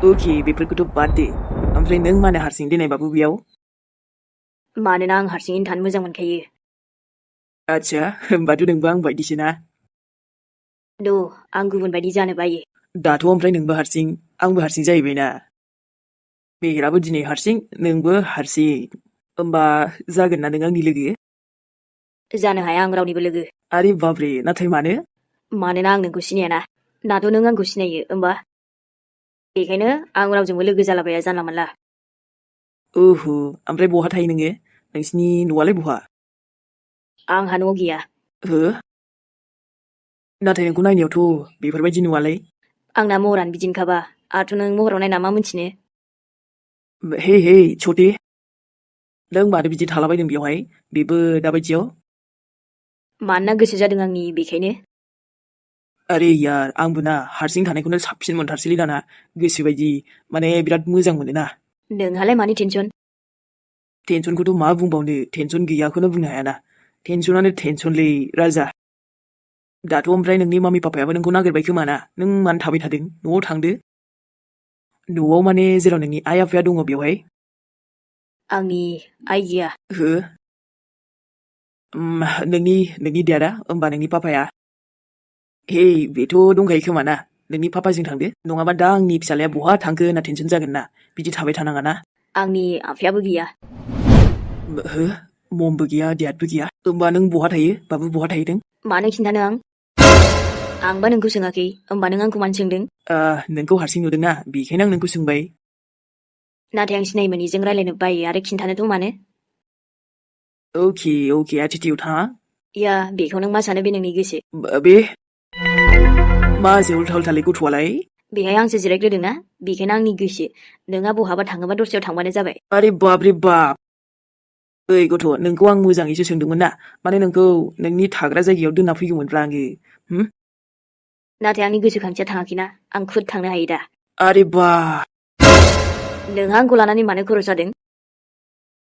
Okay बेफोरखौथ' बाद दे ओमफ्राय नों मानो हारसिं देनायबाबो बेयाव मानोना आं हारसिङैनो थानो मोजां मोनखायो आच्छा होमबाथ' नोंबो आं बायदिसो ना आं गुबुन बायदि जानो बायो दाथ' ओमफ्राय नोंबो हारसिं आंबो हारसिं जाहैबायना मेहेराबो दिनै हारसिं नोंबो हारसिं होमबा जागोन ना नों आंनि लोगो जानो हाया आं रावनिबो लोगो आरे बाब्रे नाथाय मानो मानोना आं नोंखौ सिनायाना दाथ' नों आंखौ सिनायो होमबा बेखायनो आं रावजोंबो लोगो जालाबाया जानला मोनला ओहो ओमफ्राय बहा थायो नोङो नोंसिनि न'आलाय बहा आंहा न'आव गैया हो नाथाय नोंखौ नायनायावथ' बेफोरबायदि नुवालै आंना महरानो बिदिनोखाबा आरोथ' नों महराव नायना मा मोनथिनो हे हे छोटे नों मानो बिदि थालाबायदों बेवहाय बेबो दाबायदियाव मानोना गोसो जादों आंनि बेखायनो आरे यार आंबो ना हारसिं थानायखौनो साबसिन मोनथारसैलै दाना गोसोबायदि माने बिराद मोजां मोनोना नोंहालाय मानि टेनसन टेनसनखौथ' मा बुंबावनो टेनसन गैयाखौनो बुंनो हायाना टेनसनानो टेनसनलै राजा दाथ' ओमफ्राय नोंनि मामि पापायाबो नोंखौ नागिरबाय खोमा ना नों मानो थाबाय थादों न'आव थांदो न'आव माने जेराव नोंनि आइ आफाया दङ बेवहाय आंनि आइ गैया हो नोंनि देदा होमबा नोंनि पापाया हे बेथ' दंखायो खोमा ना नोंनि पापाजों थांदो नङाबा दा आंनि फिसालाया बहा थांखो होनना टेनसन जागोन ना बिदि थाबाय थानाङा ना आंनि आफायाबो गैया हो ममबो गैया देदबो गैया होमबा नों बहा थायो बाबु बहा थाहैदों मानो खिन्थानो आंबा नोंखौ सोङाखै होमबा नों आंखौ मानो सोंदों नोंखौ हारसिं नुदोंना बेखायनो आं नोंखौ सोंबाय नाथाय आं सिनाय मोनिजों रायलायनो बायो आरो खिन्थानोथ' मानो अके एटिटिउड हा या बेखौ नों मा सानो बे नोंनि गोसो बे मा जे उल्था उल्थालै गथ'आलाय बेहाय आंसो जिरायग्रोदोंना बेखायनो आंनि गोसो नोंहा बहाबा थाङोबा दस्रायाव थांबानो जाबाय आरे बाप रे बाप ओइ गथ' नोंखौ आं मोजाङैसो सोंदोंमोन ना माने नोंखौ नोंनि थाग्रा जायगायाव दोनना फैगौमोनब्ला आङो नाथाय आंनि गोसोखांथिया थाङाखैना आं खुद थांनो हायो दा आरे बा नोंहा आंखौ लानानै मानो खर' जादों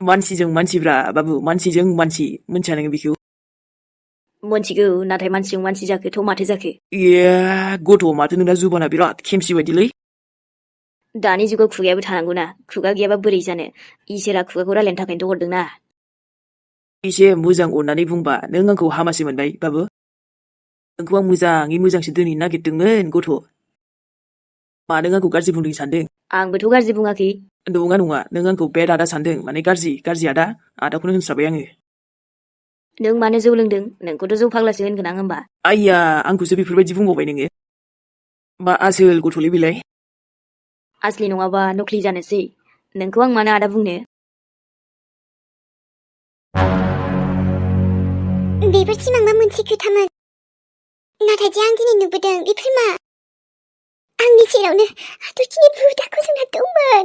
मानसिजों मानसिब्रा बाबु मानसिजों मानसि मोनथिया नोङो बेखौ मोनथिगौ नाथाय मानसिजों मानसि जाखोथ' माथो जाखो गथ' माथो नोंना जुबाना बिराद खेमसि बायदिलै दानि जुगाव खुगायाबो थानांगौना खुगा गैयाबा बोरै जानो इसोरा खुगाखौ रायलायनो थाखायनोथ' हरदोंना एसे मोजां अननानै बुंबा नों आंखौ हामासो मोनबाय बाबु नोंखौ आं मोजाङै मोजांसो दोनहैनो नागिरदोंमोन गथ' मा नों आंखौ गाज्रि बुंदों सानदों आंबोथ' गाज्रि बुङाखै नङा नों आंखौ बेड आदा सानदों माने गाज्रि आदाखौनो होनस्राबाय आङो नों मानो जौ लोंदों नोंखौथ' जौ फाग्लासो होनगोन आं होमबा आइया आंखौसो बेफोरबायदि बुंबावबाय नोङो मा आसोल गथ'लै बेलाय आसलि नङाबा नख्लि जानोसै नोंखौ आं मानो आदा बुंनो बेफोर सिमांबा मोनसे खोथामोन नाथाय जे आं दिनै नुबोदों बेफोर मा आंनि सेरावनो हाथरखिनि बुहुदाखौ जोंना दंमोन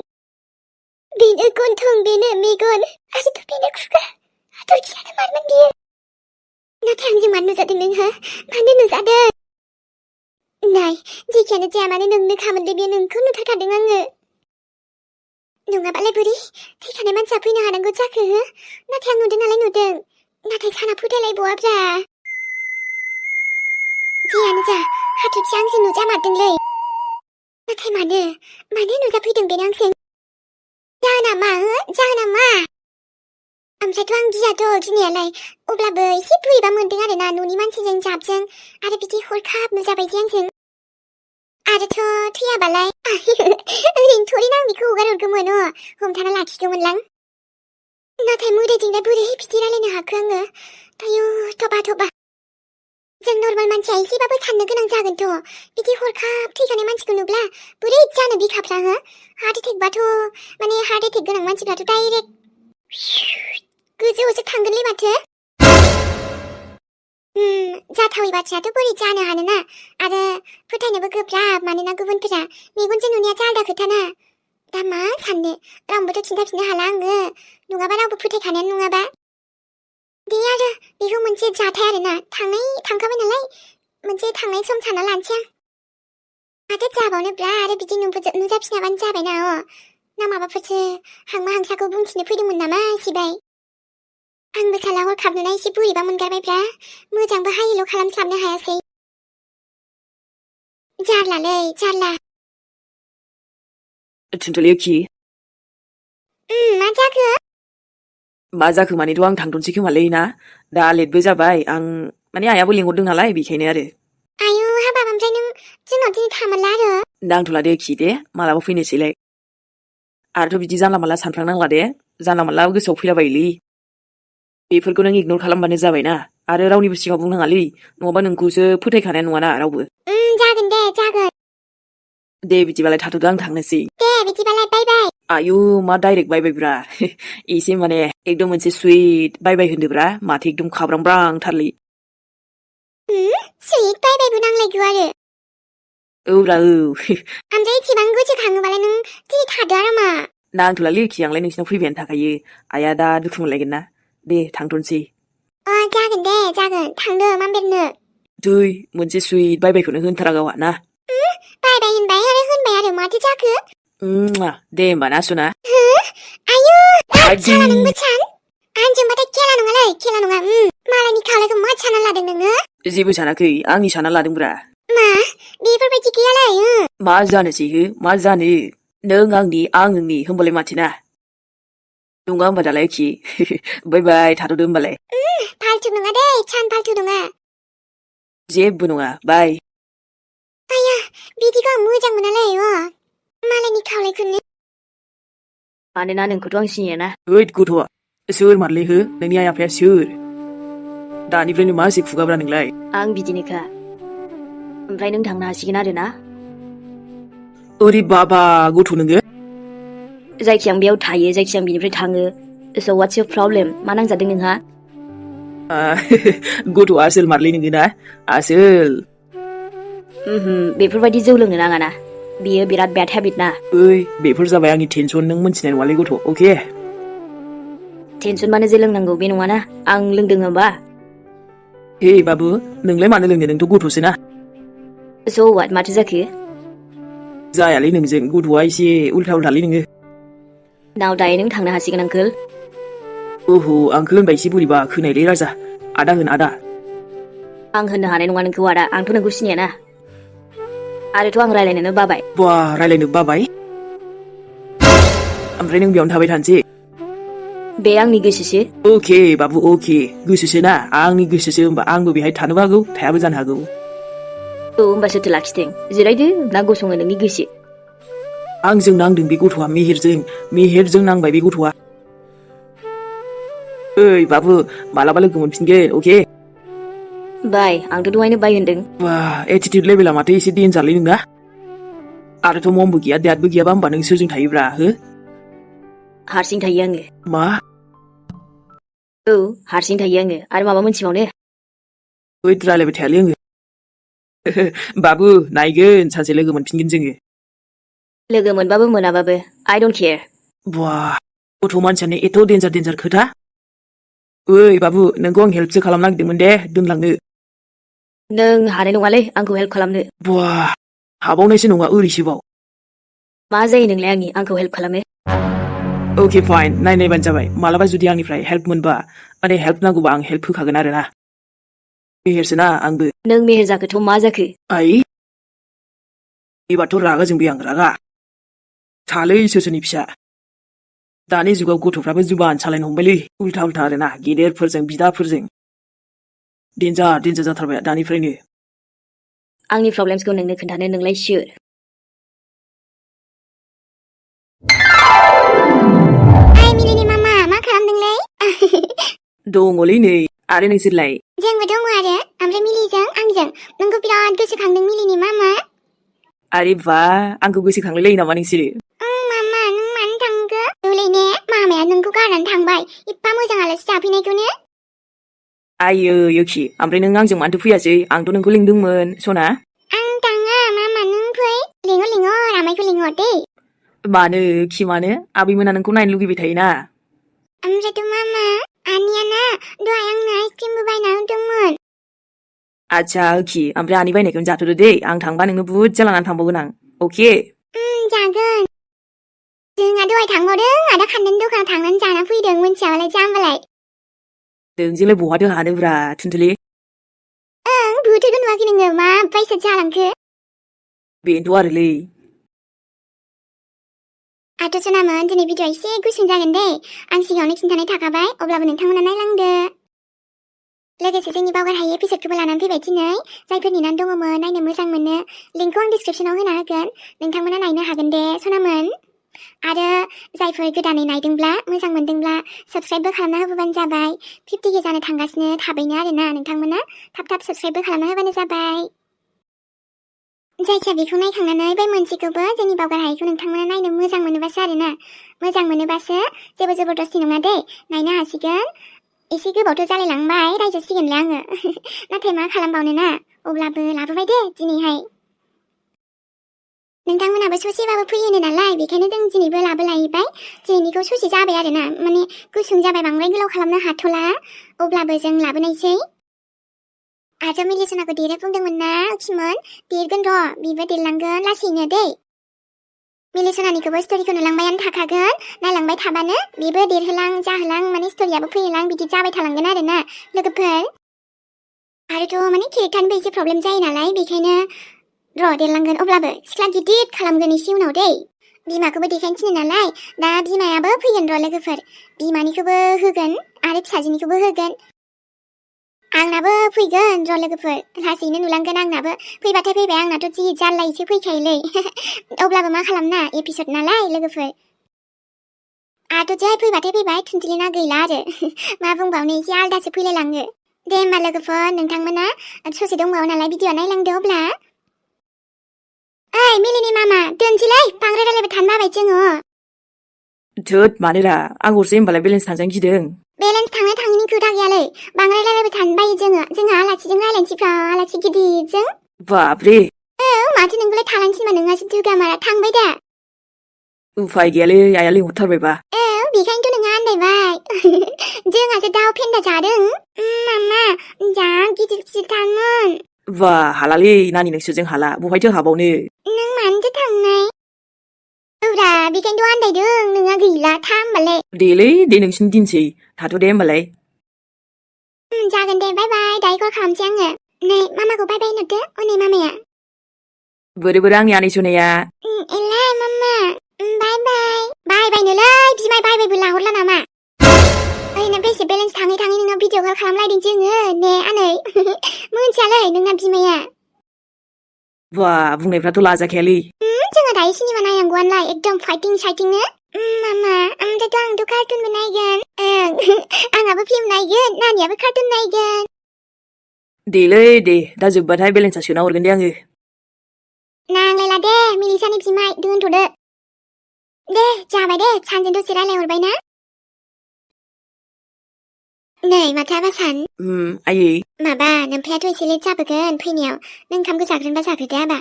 बेनो गन्थं बेनो मेगन आरोथ' बेनो खुगा हाथरखियानो मारमोन बियो नाथाय आंजों मानो नुजादों नोंहा मानो नुजादों नाय जेखियानो जाया मानो नोंनो खामोनलै बेयो नोंखौ नुथारखादों आङो नङाबालाय बोरै थैखानाय मानसिया फैनो हानांगौ जाखो हो नाथाय आं नुदों नालाय नुदों नाथाय साना फोथायलायबावाब्रा जियानो जा हाथरखिया आंजों नुजामारदोंलै नाथाय मानो नुजाफैदों बेनो आंजों जाहोना मा ओमफ्रायथ' आं गियाथ' गिनायालाय अब्लाबो एसे बोरैबा मोनदों आरोना न'नि मानसिजों जाबजों आरो बिदि हरखाब नुजाबाय जे आंजों आरोथ' थैयाबालाय ओरैनो थोरैनो आं बेखौ हगार हरगौमोन हमथाना लाखिगौमोनलां नाथाय मोदायजोंलाय बोरै बिदि रायलायनो हाखो आङो दायो थबा जों नर्माल मानसिया एसेबाबो साननो गोनां जागोनथ' बिदि हरखाब थैखानाय मानसिखौ नुब्ला बोरै जानो बिखाफ्रा हो हार्ट एटेकबाथ' माने हार्ट एटेक गोनां मानसिफ्राथ' डाइरेक्ट गोजौआवसो थांगोनलै माथो जाथावै बाथ्रायाथ' बोरै जानो हानोना आरो फोथायनोबो गोब्राब मानोना गुबुनफोरा मेगनजों नुनायाथ' आलदा खोथाना दा मा साननो रावनोबोथ' खिन्थाफिननो हाला आङो नङाबा रावबो फोथायखानायानो नङाबा दे आरो बेखौ मोनसे जाथाय आरोना थांखाबाय नालाय मोनसे थांनाय सम सानना लानोसै आं माथो जाबावनोब्रा आरो बिदि नुजाफिनाबानो जाबायना ना माबाफोरसो हांमा हांसाखौ बुंथिनो फैदोंमोन नामा सिबाय आंबो साला हरखाब नुनाय एसे बोरैबा मोनगारबायब्रा मोजांबो हायिल' खालामस्लाबनो हायासै जारलालै जारला थुनथ'लियोखि मा जाखो? मा जाखो मानेथ' आं थांथ'नोसै खोमालै ना दा लेटबो जाबाय आं माने आइयाबो लिंहरदों नालाय बेखायनो आरो आयु हाबाब ओमफ्राय नों जोंनाव दिनै थामारला आरो नांथ'ला दे खि दे मालाबा फैनोसैलाय आरोथ' बिदि जानला मानला सानफ्लांनांला दे जानला मानला गोसोआव फैलाबायोलै बेफोरखौ नों इगनर खालामबानो जाबायना आरो रावनिबो सिगाङाव बुंनाङालै नङाबा नोंखौसो फोथायखानाय नङाना रावबो जागोन दे जागोन दे बिदिबालाय थाथ'दो आं थांनोसै दे बिदिबालाय बाय बाय आयु मा डाइरेक्ट बाय बायब्रा एसे माने एकदम मोनसे सुइट बाय बाय होनदोब्रा माथो एकदम खाब्रांब्रांथारलै सुइट बाय बायबो नांलायगौ आरो औब्रा औ ओमफ्राय एसेबां गोसोखाङोबालाय नों दिनै थादो आरो मा नांथ'लालै खि आंलाय नोंसिनाव फैबायानो थाखायो आइया दा दुखु मोनलायगोन ना दे थांथ'नोसै जागोन दे जागोन थांदो मामबेरनो दै मोनसे सुइट बाय बायखौनो होनथारा गावहा ना बाय बाय होनबाय आरो माथो जाखो दे होमबा ना सुना आयु आदि साला नोंबो सान आंजोंबाथाय खेला नङालै खेला नङा मालायनि खावलायखौ मा सानना लादों नोङो जेबो सानाखै आंनि सानना लादोंब्रा मा बेफोरबायदि गैयालै मा जानोसै हो मा जानो नों आंनि आं नोंनि होमबालाय माथोना नङा होमबा दालाय खि बाय बाय थाथ'दो होमबालाय फाल्थु नङा दे सान फाल्थु नङा जेबो नङा बाय आया बिदिखौ आं मोजां मोनालै मालायनि खावलायखौनो मानोना नोंखौथ' आं सिनायाना ओइद गथ'आ सोर मारलै हो नोंनि आइ आफाया सोर दानिफ्रायनो मा एसे खुगाब्रा नोंलाय आं बिदिनोखा ओमफ्राय नों थांनो हासिगोन आरो ना ओरै बाबा गथ' नोङो जायखिया आं बेयाव थायो जायखिया आं बिनिफ्राय थाङो स' वाट्स इयर प्रब्लेम मा नांजादों नोंहा गथ'आ आसोल मारलै नोङो ना आसोल बेफोरबायदि जौ लोंनो नाङा ना बियो बिराद बेड हेबिट ना ओइ बेफोर जाबाय आंनि टेनसन नों मोनथिनाय नङालै गथ' अके टेनसन मानो जे लोंनांगौ बे नङाना आं लोंदों होमबा हे बाबु नोंलाय मानो लोंनो नोंथ' गथ'सो ना स' वाट माथो जाखो जायालै नोंजों गथ'आ एसे उल्था उल्थालै नोङो नाव दायो नों थांनो हासिगोन आंकोल ओहो आंखौ होनबा एसे बोरैबा खोनायलै राजा आदा होन आदा आं होननो हानाय नङा नोंखौ आदा आंथ' नोंखौ सिनायाना आरोथ' आं रायलायनोनो बाबाय बा रायलायनो बाबाय ओमफ्राय नों बेयावनो थाबाय थानोसै बे आंनि गोसोसो अके बाबु अके गोसोसो ना आंनि गोसोसो होमबा आंबो बेहाय थानोबो हागौ थायाबो जानो हागौ औ होमबा सोरथो लाखिदों जिरायदो ना गसङो नोंनि गोसो आंजों नांदों बे गथ'आ मेहेरजों नांबाय बे गथ'आ ओइ बाबु मालाबा लोगो मोनफिनगोन अके बाय आंथ' दहायनो बाय होनदों बा एटिटिउड लेभेला माथो एसे डेन्जारलै नोंना आरोथ' ममबो गैया देटबो गैयाबा होमबा नों सोरजों थायोब्रा हो हारसिं थायो आङो मा औ हारसिं थायो आङो आरो माबा मोनथिबावनो ओइद रायलायबाय थायालै आङो बाबु नायगोन सानसे लोगो मोनफिनगोन जोङो लोगो मोनबाबो मोनाबाबो आइ डन्ट केयार बा गथ' मानसियानो एथ' डेन्जार खोथा ओइ बाबु नोंखौ आं हेल्पसो खालामनो नागिरदोंमोन दे दोनलांनो नों हानाय नङालै आंखौ हेल्प खालामनो बा हाबावनायसो नङा ओरैसोबाव मा जायो नोंलाय आंखौ हेल्प खालामनो अके फाइन नायबानो जाबाय मालाबा जुदि आंनिफ्राय हेल्प मोनबा माने हेल्प नांगौबा आं हेल्प होखागोन आरो ना मेहेरसोना आंबो नों मेहेर जाखोथ' मा जाखो आइ एबारथ' रागा जोंबाय आं रागा थालै सोरनि फिसा दानि जुगाव गथ'फ्राबो जुबान सालायनो हमबायलै उल्था आरो ना गेदेरफोरजों बिदाफोरजों डेन्जार जाथारबाय दानिफ्रायनो आंनि प्रब्लेम्सखौ नोंनो खोन्थानो नोंलाय सियोर मिलिनि मामा मा खालामदोंलै दङलै नै आरो नोंसोरलाय जोंबो दङ आरो ओमफ्राय मिलिजों आंजों नोंखौ बिराद गोसोखांदों मिलिनि मामा आरे बा आंखौ गोसोखांलाय लायो नामा नोंसोरो मामा नों मानो थांखो नुलै ने मामाया नोंखौ गारनानै थांबाय एफा मोजां आलासि जाफैनायखौनो आइयो योखि ओमफ्राय नों आंजों मानोथो फैयासै आंथ' नोंखौ लिंदोंमोन सना आं थाङा मामा नों फै लिंहर आमाइखौ लिंहर दे मानो खि मानो आबैमोना नोंखौ नायनो लुगैबाय थायोना ओमफ्रायथ' मामा आनैयाना दहाय आंनो आइसक्रिमबो बायना होदोंमोन आच्छा खि ओमफ्राय आनि बायनायखौनो जाथ'दो दे आं थांबा नोंनो बुरजा लानानै थांबावगोन आं अके जागोन जोंहा दहाय थांबावदों आदा खान्दानि दखानाव थांनानै जाना फैदों मोनथियाबालाय जाम्बालाय नोंजोंलाय बहाथो हानोब्रा थुनथुलि बोथोरखौ नुवाखै नोङो मा बायसा जालांखो बेनोथ' आरोलै आथ' सनामोन दिनै भिडिअ'आ एसे गुसुं जागोन दे आं सिगाङावनो खिन्थानाय थाखाबाय अब्लाबो नोंथांमोना नायलांदो लोगोसे जोंनि बावगार हायै एपिसडखौबो लानानै फैबाय दिनै जायफोर नेनानै दङमोन नायनो मोजां मोनो लिंकखौ आं डिसक्रिपसनाव होना होगोन नोंथांमोना नायनो हागोन दे सनामोन आरो जायफोर गोदानै नायदोंब्ला मोजां मोनदोंब्ला साबस्क्राइबबो खालामना होबानो जाबाय 50K जानो थांगासिनो थाबैनो आरोना नोंथांमोना थाब थाब साबस्क्राइबबो खालामना होबानो जाबाय जायखिया बेखौ नायखांनानै बे मोनसेखौबो जोंनि बावगार हायैखौ नोंथांमोना नायनो मोजां मोनोबासो आरोना मोजां मोनोबासो जेबो जबरदस्ति नङा दे नायनो हासिगोन एसे गोबावथ' जालायलांबाय रायजासिगोनलै आङो नाथाय मा खालामबावनो ना अब्लाबो लाबोबाय दे दिनैहाय नोंथांमोनाबो ससेबाबो फैयोनो नालाय बेखायनो जों दिनैबो लाबोलायबाय दिनैनिखौ ससे जाबाय आरोना माने गुसुं जाबाय बांद्राय गोलाव खालामनो हाथ'ला अब्लाबो जों लाबोनायसै आरो मिलिसनाखौ देरो बुंदोंमोन ना अखिमोन देरगोन र' बिबो देरलांगोन लासैनो दै मिलिसनानिखौबो स्ट'रिखौ नुलांबायानो थाखागोन नायलांबाय थाबानो बेबो देरहोलां जाहोलां माने स्ट'रियाबो फैहोलां बिदि जाबाय थालांगोन आरोना लोगोफोर आरोथ' माने केरेक्टारनिबो एसे प्रब्लेम जायो नालाय बेखायनो र' देरलांगोन अब्लाबो सिख्ला गिदिर खालामगोन एसे उनाव दै बिमाखौबो देखायनो थिनो नालाय दा बिमायाबो फैगोन र' लोगोफोर बिमानिखौबो होगोन आरो फिसाजोनिखौबो होगोन आंनाबो फैगोन र' लोगोफोर लासैनो नुलांगोन आंनाबो फैबाथाय फैबाय आंनाथ' जि जारलायैसो फैखायोलै अब्लाबो मा खालामना एपिसड नालाय लोगोफोर आंथ' जै फैबाथाय फैबाय थुनथिलिना गैला आरो मा बुंबावनो एसे आलदासो फैलायलाङो दे होमबा लोगोफोर नोंथांमोना ससे दंबावो नालाय भिडिअ नायलांदो अब्ला ओइ मिलिनि मामा दोनसैलै बांद्राय रायलायबाय थानो बाबाय जोङो थोद मानोरा आं हरसै होमबालाय बेलेन्स थांजानो गिदों बेलेन्स थांनो थाङिनि खोथा गैयालै बांद्राय रायलायबाय थानो बायो जोंहा आलासिजों रायलायनोसैफ्रा आलासि गिदिरजों बाबरे माथो नोंखौलाय थालांनो थिनबा नोंहासो दुगामारा थांबाय दा उफाय गैयालै आइया लिंहरथारबायबा बेखायनोथ' नोंहा आन्दायबाय जोंहासो दाउ फेन्दा जादों मामा जा गिदिर गिदिरथारमोन बा हालालै नानि नोंसोरजों हाला बहायथो हाबावनो नों मानोथो थांनाय औब्रा बेखायनोथ' आन्दायदों नोंहा गैला था होमबालाय देलै दे नोंसिनि दिनसै थाथ' दे होमबालाय जागोन दे बाय बाय दायो कल खालामसै आङो नै मामाखौ बाय बाय होनहरदो हनै मामाया बोरै बोरै आंनि आनै सनाया एलाय मामा बाय बाय बाय बायनोलै बिमाय बाय बायबो लाहरला नामा ओरैनो बेसे बेलेन्स थाङै थाङै नोंनाव भिडिअ कल खालामलायदों जोङो ने आनै मोनथियालै नोंना बिमाया बा बुंनायफ्राथ' लाजाखायालै जोङो दायो सिनेमा नायनांगौआनोलाय एकदम फाइटिं साइटिंनो मामा आंथ' कार्टुनबो नायगोन आंहाबो फिल्म नायगोन नानियाबो कार्टुन नायगोन देलै दे दा जोब्बाथाय बेलेन्सा सोना हरगोन दे आङो नांलायला दे मिलिसानि बिमाय दोनथ'दो दे जाबाय दे सानजों दसे रायलायहरबाय ना नै माथो आबासान आयै माबा नोमफायाथ' एसे लेट जाबोगोन फैनायाव नों ओंखामखौ जाग्रोनोबा जाग्रोदो आबा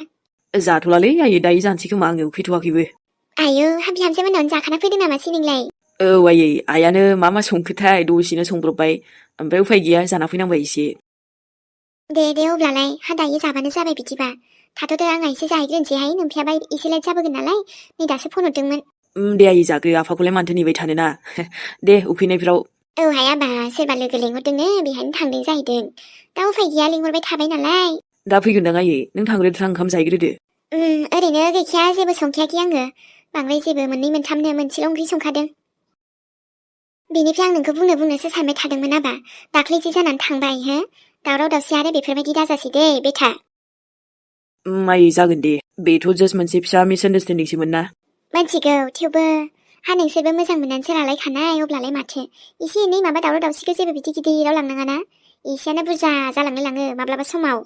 जाथ'लालै आयै दायो जानोसै खोमा आङो उखैथ'वाखैबो आयौ बिहामजो मोनावनो जाखाना फैदों नामासै नोंलाय औ आयै आइयानो मा संखोथाय दसेनो संब्रबबाय ओमफ्राय उफाय गैया जाना फैनांबाय एसे दे अब्लालाय दायो जाबानो जाबाय बिदिबा थाथ'दो आंहा एसे जाहैग्रोनोसैहाय नोमफायाबा एसे लेट जाबोगोन नालाय नै दासो फन हरदोंमोन दे आयै जाग्रो आफाखौलाय मानोथो नेबाय थानो ना दे उखैनायफ्राव औहाय आबा सोरबा लोगो लेंहरदोंनो बेहायनो थांदों जाहैदों दा उफाय गैया लेंहरबाय थाबाय नालाय दा फैगोनदां आयै नों थांग्रोदो ओंखाम जाहैग्रोदो ओरैनो गैखाया जेबो संखायाखै आङो बांद्राय जेबो मोननै मोनथामनो मोनसेल' ओंख्रि संखादों बेनिफ्राय आं नोंखौ बुंनोसो सानबाय थादोंमोन आबा दाख्लै जे जानानै थांबाय हो दावराव दावसि आरो बेफोरबायदि दाजासै दे बेथा आयै जागोन दे बेथ' जास्ट मोनसे फिसा मिसआन्डारस्टेन्डिंसोमोन ना मिथिगौ थेवबो नोंसोरबो मोजां मोननानैसो लालायखानाय अब्लालाय माथो एसे एनै माबा दावराव दावसिखौ जेबो बिदि गिदिराव लांनाङाना एसेयानो बुरजा जालांलाङो माब्लाबा समाव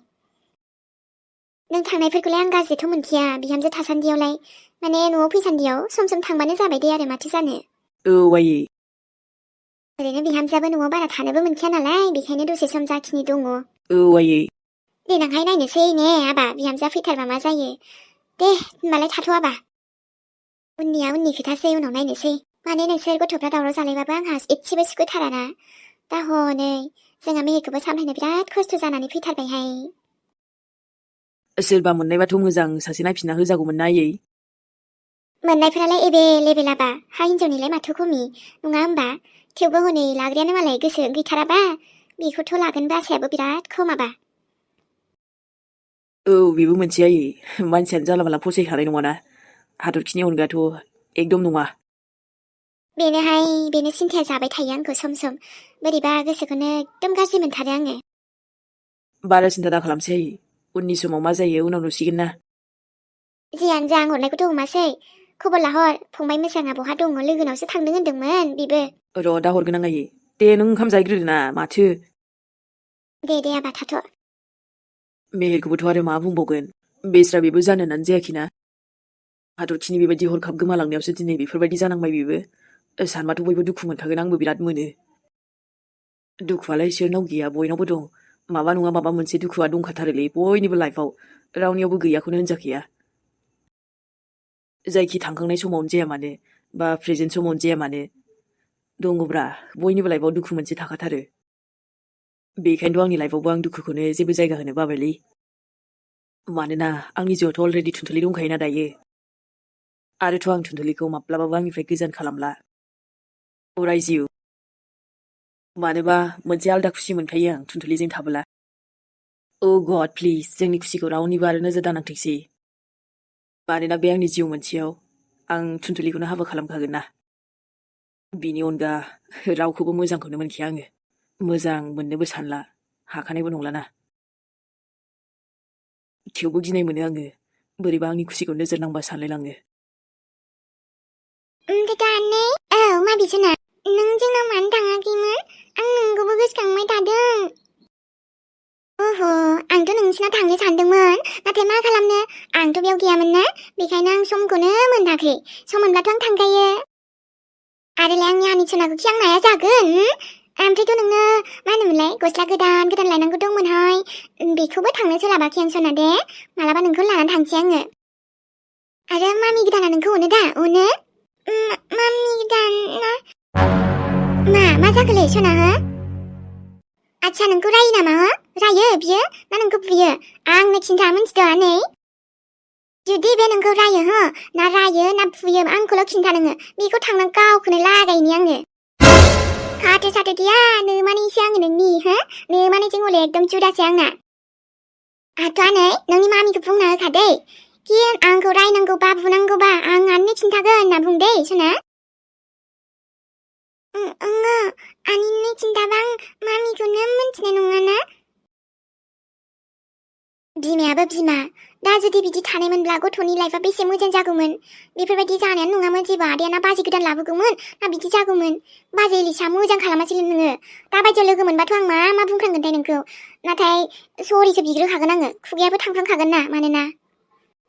नों थांनायफोरखौलाय आं गाज्रिथ' मोनखाया बिहामजो थासान्दियावलाय माने न'आव फैसान्दियाव सम सम थांबानो जाबाय दे आरो माथो जानो औ आयै ओरैनो बिहामजोआबो न'आव बारा थानोबो मोनखाया नालाय बेखायनो दसे सम जाखिनि दङ औ आयै देनांहाय नायनोसै ने आबा बिहामजोआ फैथारबा मा जायो दे होनबालाय थाथ' आबा उननिया उननि खोथासै उनाव नायनोसै माने नोंसोर गथ'फ्रा दावराव जालायबाबो आंहा एसेबो सुखुथाराना दा हनै जोंहा मेहेरखौबो सामलायनो बिराद खस्थ' जानानै फैथारबायहाय सोरबा मोननायबाथ' मोजां सासे नायफिनना होजागौमोन ना आयै मोननायफोरालाय एबेलेबेल आबा हा हिन्जावनिलाय माथो खमि नङा होमबा थेवबो हनै लाग्रायानो मालाय गोसो गैथाराबा बेखौथ' लागोनबो आसायाबो बिराद खम आबा औ बेबो मोनसे आयै मानसियानो जाला माला फसायखानाय नङाना हाथरखिनि अनगाथ' एकदम नङा। बेनो सिन्थाया जाबाय थायो आंखौ सम सम बोरैबा गोसोखौनो एकदम गाज्रि मोनथारो आङो। बारा सिन्था दा खालामसै उननि समाव मा जायो उनाव नुसिगोन ना। जियानो जा आं हरनायखौथ' हमासै खबर लाहर फंबाय मोजाङा बहा दङ लोगोनावसो थांदों होनदोंमोन बेबो। र' दा हरगोन आं आयै। दे नों ओंखाम जाहैग्रोदो ना माथो। दे आबा थाथ'। मेहेरखौबोथ' आरो मा बुंबावगोन बेस्रा बेबो जानो होननानै जायाखैना। हाथरखिनि बेबायदि हरखाब गोमालांनायावसो दिनै बेफोरबायदि जानांबाय बेबो। सानबाथ' बयबो दुखु मोनखागोन आंबो बिराद मोनो। दुखुआलाय सोरनाव गैया बयनावबो दं। माबा नङा माबा मोनसे दुखुआ दंखाथारोलै बयनिबो लाइफआव रावनियावबो गैयाखौनो होनजाखाया। जायखि थांखांनाय समावनो जाया मानो बा प्रेजेन्ट समावनो जाया मानो दङब्रा बयनिबो लाइफआव दुखु मोनसे थाखाथारो। बेखायनोथ' आंनि लाइफआवबो आं दुखुखौनो जेबो जायगा होनो बाबायलै। मानोना आंनि जिउआवथ' अलरेडि थुनथुलि दंखायोना दायो। आरोथ' आं थुनथुलिखौ माब्लाबाबो आंनिफ्राय गोजान खालामला। अराय जिउ। मानोबा मोनसे आलदा खुसि मोनखायो आं थुनथुलिजों थाबोला। अ गड प्लिज जोंनि खुसिखौ रावनिबो आरो नोजोर दानांथोंसै। मानोना बे आंनि जिउ मोनसेयाव आं थुनथुलिखौनो हाबा खालामखागोन ना। बिनि अनगा रावखौबो मोजांखौनो मोनखाया आङो। मोजां मोननोबो सानला हाखानायबो नंलाना। थेवबो गिनाय मोनो आङो बोरैबा आंनि खुसिखौ नोजोर नांबा सानलायलाङो। दानै औ माबिसोना नों जोंनाव मानो थाङाखैमोन आं नोंखौबो गोसोखांबाय थादों। ओहो आंथ' नोंसिनाव थांनो सानदोंमोन नाथाय मा खालामनो आंथ' बेयाव गैयामोन ना बेखायनो आं समखौनो मोनाखै। सम मोनब्लाथ' आं थांखायो। आरोलाय आंनि आनिसनाखौ खि आं नाया जागोन। ओमफ्रायथ' नोंनो मा होनोमोनलाय गस्ला गोदान लायनांगौ दंमोनहाय बेखौबो थांनो सोलाबाखै आं सना दे मालाबा नोंखौ लानानै थांसै आङो। आरो मामि गोदाना नोंखौ अनो दा अनो? मामि गोदान मा जाखोलै सना हो? आच्छा नोंखौ रायो नामा हो? रायो बियो ना नोंखौ बुयो? आंनो खिन्था मिन्थिदों आनै। जुदि बे नोंखौ रायो हो ना रायो ना बुयो आंखौल' खिन्था नोङो बेखौ थांना गावखौनो लागायनि आङो। खाथो साथो गैया नोमानैसो आङो नोंनि हो नोमानैजों हले एकदम जुदासो आंना। आथ' आनै नोंनि मामिखौ बुंना होखादै कि आंखौ रायनांगौबा बुनांगौबा आं आनैनो खिन्थागोन होनना बुं दै सना। ओङो आनैनो खिन्थाबा आं मामिखौनो मिन्थिनाय नङाना। बिमायाबो बिमा दा जुदि बिदि थानायमोनब्ला गथ'नि लाइफआ बेसे मोजां जागौमोन। बेफोरबायदि जानायानो नङामोन जेबो आदाया ना बाजै गोदान लाबोगौमोन ना बिदि जागौमोन। बाजै एलिसा मोजां खालामासैलै नोङो दाबायदियाव लोगो मोनबाथ' आं मा बुंफ्रांगोनथाय नोंखौ। नाथाय सरिसो बिग्रोखागोन आङो खुगायाबो थांफ्रांखागोन ना मानोना।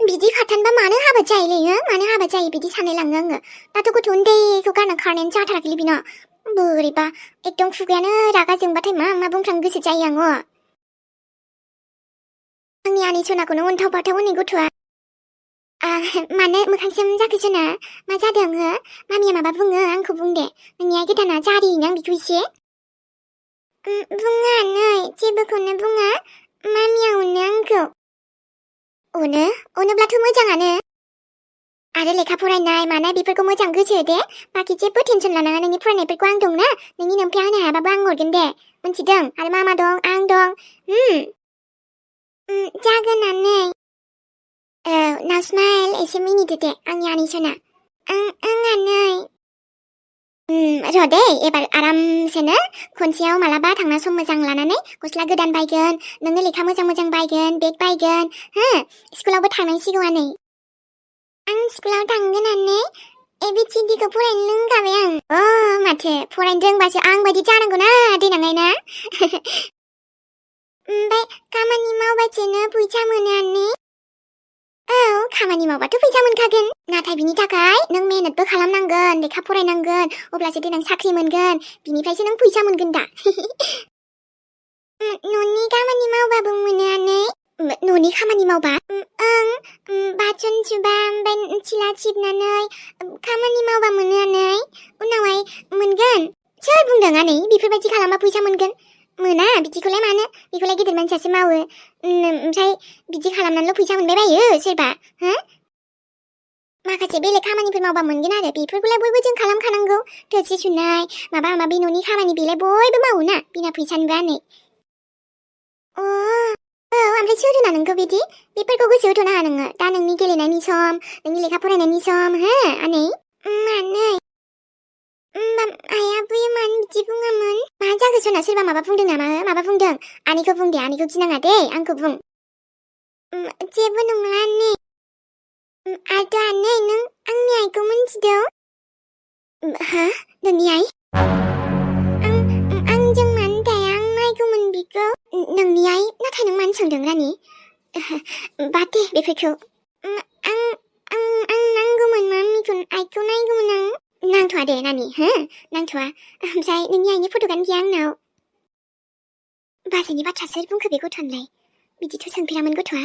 बिदि खाथानबा मानो हाबा जायोलै हो मानो हाबा जायो बिदि सानलायलाङो आङो। दाथ' गथ' उन्दैखौ गारना खारनायानो जाथाराखैलै बिना बोरैबा एकदम खुगायानो रागा जोंबाथाय मा बुंफ्रांनो गोसो जायो आङो। आंनि आनै सनाखौनो अनथाव बाथाव उन्दै गथ'आ। मानो मोखांसिम जाखो सना मा जादों हो? मामिया माबा बुङो आंखौ बुं दे नोंनि आइ गोदाना जारियोना आं बेखौ एसे। बुङा नै जेबोखौनो बुङा मामिया अनो आंखौ। अनोब्लाथ' मोजाङानो। आरो लेखा फरायनाय मानाय बेफोरखौ मोजां गोसो हो दे बाखि जेबो टेनसन लानाङा नोंनि फरायनायफोरखौ आं दंना नोंनि नोमफाया होनो हायाबाबो आं हरगोन दे मिन्थिदों आरो मामा दं आं दं। जागोन आनै। औ नाव स्माइल एसे मिनिदो दे आंनि आनै सना। ओं आनै। र' दे एबार आरामसेनो खनसेयाव मालाबा थांना सम मोजां लानानै गस्ला गोदान बायगोन नोंनो लेखा मोजां बायगोन बेग बायगोन हो स्कुलावबो थांनांसिगौ आनै। आं स्कुलाव थांगोन आनै ABCDखौ फरायनो रोंखाबाय आं। माथो फरायनो रोंबासो आं बायदि जानांगौना देनांहाय ना। ओमफ्राय खामानि मावबासोनो फैसा मोनो आनै? औ खामानि मावबाथ' फैसा मोनखागोन नाथाय बिनि थाखाय नों मेहनतबो खालामनांगोन लेखा फरायनांगोन अब्लासो देनां साख्रि मोनगोन बिनिफ्रायसो नों फैसा मोनगोन दा। न'नि खामानि मावबाबो मोनो आनै? न'नि खामानि मावबा? ओं बासन सुबा ओमफ्राय सिला सिबनानै खामानि मावबा मोनो आनै उनावहाय मोनगोन। सोर बुंदों आनै बेफोरबायदि खालामबा फैसा मोनगोन? मोना बिदिखौलाय मानो बेखौलाय गिदिर मानसियासो मावो। ओमफ्राय बिदि खालामनानैल' फैसा मोनबाय बायो सोरबा हो? माखासे बेलेग खामानिफोर मावबा मोनगोन आरो बेफोरखौलाय बयबो जों खालामखानांगौ थोरसि सुनाय माबा माबि न'नि खामानि बेलाय बयबो मावोना बिना फैसानिबो आनै। औ ओमफ्राय सोर होना नोंखौ बिदि बेफोरखौ गोसो होथ'नाङा नोङो दा नोंनि गेलेनायनि सम नोंनि लेखा फरायनायनि सम हो आनै। मानो आइया बैयो मानो बिदि बुङामोन मा जाखो सना सोरबा माबा बुंदों नामा माबा बुंदों आनैखौ बुं दे आनैखौ गिनाङा दे आंखौ बुं जेबो नङा आनै आरो आनै नों आंनि आइखौ मोनथिदों हा नोंनि आइ आंजों मानो दाया आं नायगौमोन बिखौ नोंनि आइ नाथाय नों मानो सोंदों रानि बाद दे बेफोरखौ आं नांगौमोन मामिखौ आइखौ नायगौमोन आं नांथ'आ दे नानि हो नांथ'आ ओमफ्राय नोंनि आइनि फट'आनो गैया आंनाव बाजैनि बाथ्रा सोर बुंखो बे गथ'नोलाय बिदिथ' सोंफेरामोन गथ'आ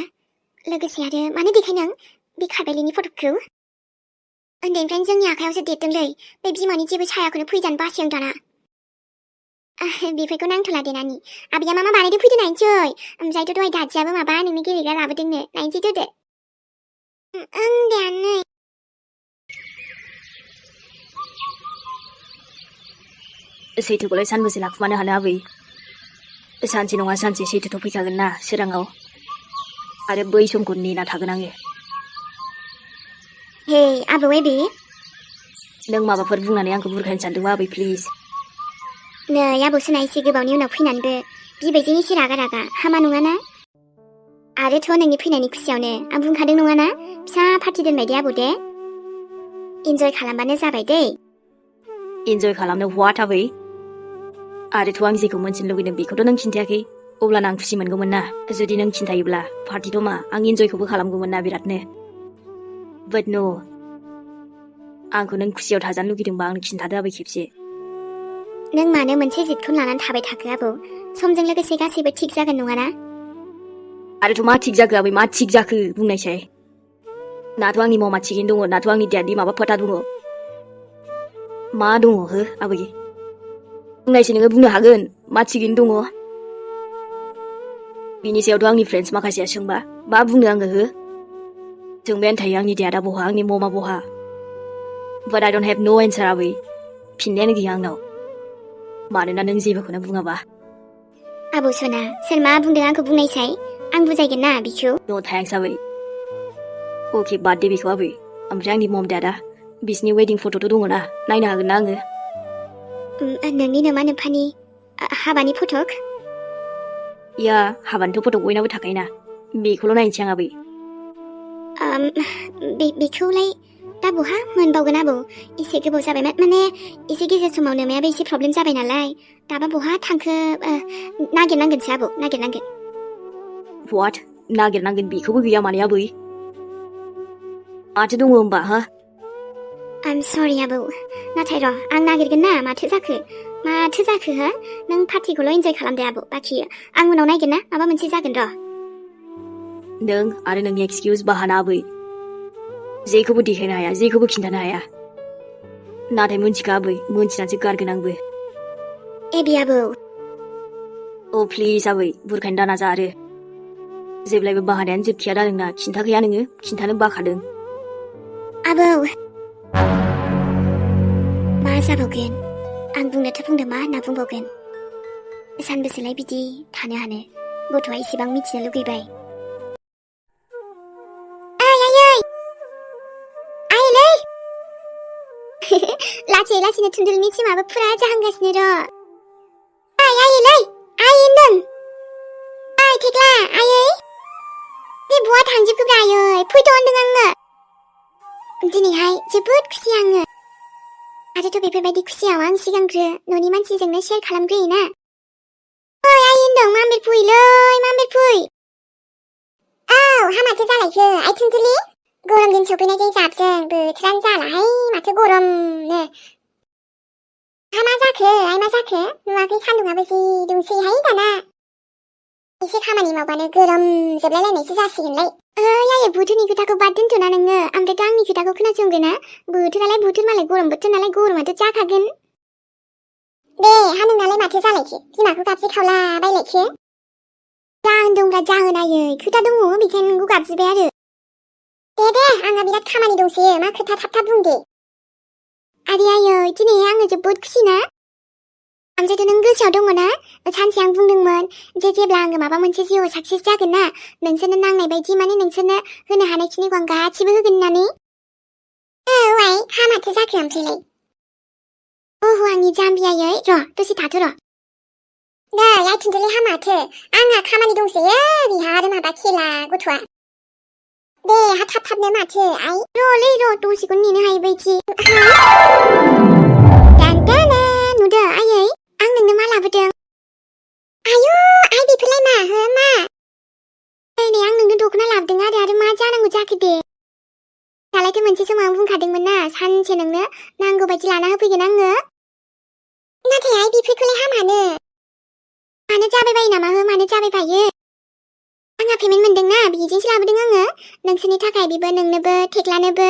लोगोसे आरो मानो देखायनो आं बे खारबायलिनि फट'खौ उन्दैनिफ्रायनो जोंनि आखायावसो देरदोंलै बे बिमानि जेबो सायाखौनो फैजानो बासै आं दाना बेफोरखौ नांथ'ला दे नानि आबैया मा बानायदों फैदो नायनोसै ओमफ्रायथ' दहाय दादियाबो माबा नोंनो गेलेग्रा लाबोदोंनो नायनोसै दे ओं दे आनै सैथोखौलाय सानबेसे लाखुमानो हानो आबै सानसे नङा सानसे सैथोथ' फैखागोन ना सोराङाव आरो बै समखौ नेना थागोन आङो हे आबौ एबे नों माबाफोर बुंनानै आंखौ बुरखायनो सानदोंबा आबै प्लिज नै आबौ सोना एसे गोबावनि उनाव फैनानैबो बिबैजों एसे रागा हामा नङाना आरोथ' नोंनि फैनायनि खुसियावनो आं बुंखादों नङाना फिसा पार्टि दोनबाय दे आबौ दे इन्जय खालामबानो जाबाय दै इन्जय खालामनो हवाट आबै आरोथ' आं जेखौ मोनथिनो लुगैदों बेखौथ' नों खिन्थायाखै अब्लानो आं खुसि मोनगौमोन ना जुदि नों खिन्थायोब्ला पार्टिथ' मा आं इन्जयखौबो खालामगौमोन ना बिरादनो बाट न' आंखौ नों खुसियाव थाजानो लुगैदोंबा आंनो खिन्थादो आबै खेबसे नों मानो मोनसे जिदखौनो लानानै थाबाय थाखो आबौ समजों लोगोसे गासैबो थिग जागोन नङाना आरोथ' मा थिग जाखो आबै मा थिग जाखो बुंनायसाय नाथ' आंनि ममा थिगैनो दङ नाथ' आंनि देडनि माबा फोथा दङ मा दङ हो आबै बुंनायसै नोङो बुंनो हागोन मा थिगैनो दङ बिनि सायावथ' आंनि फ्रेन्ड्स माखासेया सोंबा मा बुंनो आङो हो सोंबायानो थायो आंनि देडा बहा आंनि ममा बहा बाट आइ डन्ट हेभ नो एन्सार आबै फिननायानो गैया आंनाव मानोना नों जेबोखौनो बुङाबा आबौ सना सोर मा बुंदों आंखौ बुंनायसाय आं बुजायगोन ना बिखौ नो थेंक्स आबै अके बाद दे बेखौ आबै ओमफ्राय आंनि मम देडा बिसिनि वेडिं फट'थ' दङ ना नायनो हागोन ना आङो नोंनि नोमा नोम्फानि हाबानि फटक या हाबानिथ' फट' बयनाबो थाखायोना बेखौल' नायनोसै आं आबै बेखौलाय दा बहा मोनबावगोन आबौ एसे गोबाव जाबाय माने एसे गेजेर समाव नोमायाबो एसे प्रब्लेम जाबाय नालाय दाबा बहा थांखो नागिरनांगोनसो आबौ नागिरनांगोन वाट नागिरनांगोन बेखौबो गैया माने आबै माथो दङ होमबा हा आइम सरि आबौ नाथाय र' आं नागिरगोन ना माथो जाखो हो नों पार्टिखौल' इन्जय खालामदो आबौ बाखि आं उनाव नायगोन ना माबा मोनसे जागोन र' नों आरो नोंनि एक्सकिउज बाहाना आबै जेखौबो देखायनो हाया जेखौबो खिन्थानो हाया नाथाय मोनथिखा आबै मोनथिनानैसो गारगोन आंबो एबि आबौ अ प्लिज आबै बुरखायनो दानाजा आरो जेब्लायबो बाहानायानो जोबखाया दा नोंना खिन्थाखाया नोङो खिन्थानो बाखादों आबौ मा जाबावगोन आं बुंनोथ' बुंदों मा होनना बुंबावगोन सानबेसेलाय बिदि थानो हानो गथ'आ इसेबां मिथिनो लुगैबाय लासै लासैनो थुन्दुलनि सिमाबो फुरा जाहांगासिनो र' आइलै आइ होनदों आइ थेख्ला आयै बे बहा थांजोबखोब्रा आयै फैथ' होनदों आङो दिनैहाय जोबोद खुसि आङो आरोथ' बेफोरबायदि खुसियाव आं सिगांग्रो न'नि मानसिजोंनो शेयार खालामग्रोयोना ओइ आइ होनदों मामेर फैलै मामेर फै औ हामाथो जालायखो आइ थुन्दुलि गरम दिन सफैनायजों जाबजों बोथोरानो जालाहाय माथो गरमनो मा जाखो आइ मा जाखो नुवाखै सान्दुङाबो जि दुंसैहाय दाना एसे खामानि मावबानो गोलोम जोबलायलायनायसो जासिगोनलाय ओइ आयै बोथोरनि खोथाखौ बाद दोनथ'ना नोङो ओमफ्रायथ' आंनि खोथाखौ खोनासंग्रोना बोथोरालाय बोथोर मालाय गरम बोथोर नालाय गरमाथ' जाखागोन दे हा नोंनालाय माथो जालायखो बिमाखौ गाबज्रि खावला बायलायखो जाहोन दंब्रा जाहोन आयै खोथा दङ बेखायनो नोंखौ गाबज्रिबाय आरो दे आंहा बिराद खामानि दंसोयो मा खोथा थाब थाब बुं दे आरे आयै दिनै आङो जोबोद खुसि ना ओमफ्रायथ' नों गोसोआव दङ ना सानसे आं बुंदोंमोन जेब्ला आङो माबा मोनसे जिउआव साक्सेस जागोन ना नोंसोरनो नांनाय बायदि माने नोंसोरनो होनो हानायखिनिखौ आं गासिबो होगोन होननानै औ आइ हामाथो जाखो ओमफ्रायलाय ओहो आंनि जाम्बियायै र' दसे थाथ' र' नै आइथिंजोलाय हामाथो आंहा खामानि दंसोयो बिहा आरो माबा खेला गथ'आ दे हा थाब थाबनो माथो आइ र'लै र' दसेखौ नेनो हायो बायदि दानदाना नुदो आयै आं नोंनो मा लाबोदों आयु आइ बेफोरलाय मा हो मा नै आं नोंनो दख'ना लाबोदों आरो मा जानांगौ जाखो दे दालायथ' मोनसे समाव आं बुंखादोंमोन ना सानसे नोंनो नांगौ बायदि लाना होफैगोन आङो नाथाय आइ बेफोरखौलाय हामानो मानो जाबाय बायो नामा हो मानो जाबाय बायो आंहा पेमेन्ट मोनदोंना बेजोंसो लाबोदों आङो नोंसोरनि थाखाय बेबो नोंनोबो थेख्लानोबो